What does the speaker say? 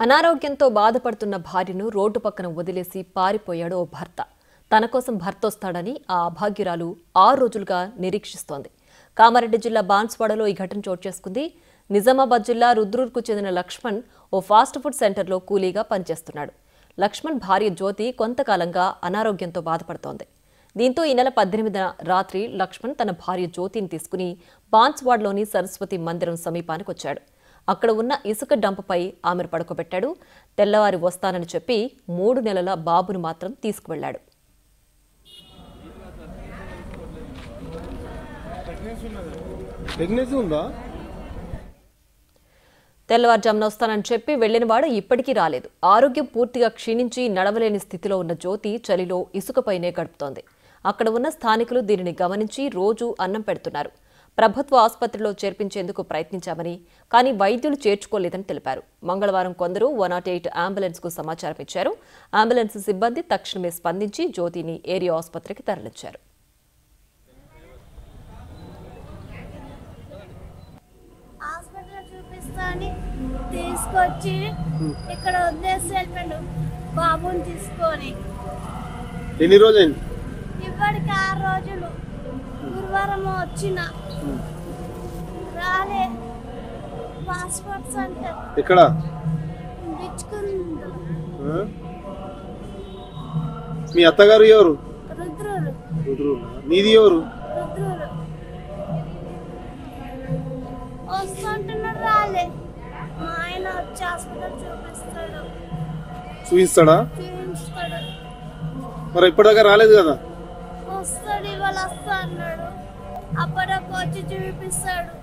అనారోగ్యంతో బాధపడుతున్న భార్యను రోడ్డు పక్కన వదిలేసి పారిపోయాడు ఓ భర్త. తన కోసం భర్త వస్తాడని ఆ అభాగ్యురాలు 6 రోజులుగా నిరీక్షిస్తోంది. కామారెడ్డి జిల్లా బాన్స్వాడలో ఈ ఘటన చోటు చేసుకుంది. నిజామాబాద్ జిల్లా రుద్రూర్కు చెందిన లక్ష్మణ్ ఓ ఫాస్ట్ ఫుడ్ సెంటర్లో కూలీగా పనిచేస్తున్నాడు. లక్ష్మణ్ భార్య జ్యోతి కొంతకాలంగా అనారోగ్యంతో బాధపడుతోంది. దీంతో ఈ నెల 18న రాత్రి లక్ష్మణ్ తన భార్య జ్యోతిని తీసుకుని బాన్స్వాడలోని సరస్వతి మందిరం సమీపానికి వచ్చాడు. అక్కడ ఉన్న ఇసుక డంపుపై ఆమెను పడుకోబెట్టాడు. తెల్లవారి వస్తానని చెప్పి 3 నెలల బాబును మాత్రం తీసుకువెళ్లాడు. తెల్లవారుజామున వస్తానని చెప్పి వెళ్లినవాడు ఇప్పటికీ రాలేదు. ఆరోగ్యం పూర్తిగా క్షీణించి నడవలేని స్థితిలో ఉన్న జ్యోతి చలిలో ఇసుకపైనే గడుపుతోంది. అక్కడ ఉన్న స్థానికులు దీనిని గమనించి రోజూ అన్నం పెడుతున్నారు. ప్రభుత్వ ఆసుపత్రిలో చేర్పించేందుకు ప్రయత్నించామని, కానీ వైద్యులు చేర్చుకోలేదని తెలిపారు. మంగళవారం కొందరు 108 అంబులెన్స్కు సమాచారం ఇచ్చారు. అంబులెన్స్ సిబ్బంది తక్షణమే స్పందించి జ్యోతిని ఏరియా ఆసుపత్రికి తరలించారు. తీసుకొచ్చి ఇక్కడ వదిలేసి వెళ్ళిపోయాడు బాబుని తీసుకొని. ఎన్ని రోజులు? ఇప్పటికి 6 రోజులు. గురువారం వచ్చిన రాలే. పాస్పోర్ట్ సెంటర్ ఎక్కడ మీ అత్తగారు ఎవరు? రుద్రూరు. నీది ఎవరు? రుద్రూరు. వస్తుంటున్నాడు రాలే. మా ఆయన వచ్చి హాస్పిటల్ చూపిస్తాడు. చూపిస్తాడా? చూపించుతాడు. మరి ఇప్పటిదాకా రాలేదు కదా? వస్తాడు, ఇవాళ వస్తా అన్నాడు. అప్పటికి వచ్చి చూపిస్తాడు.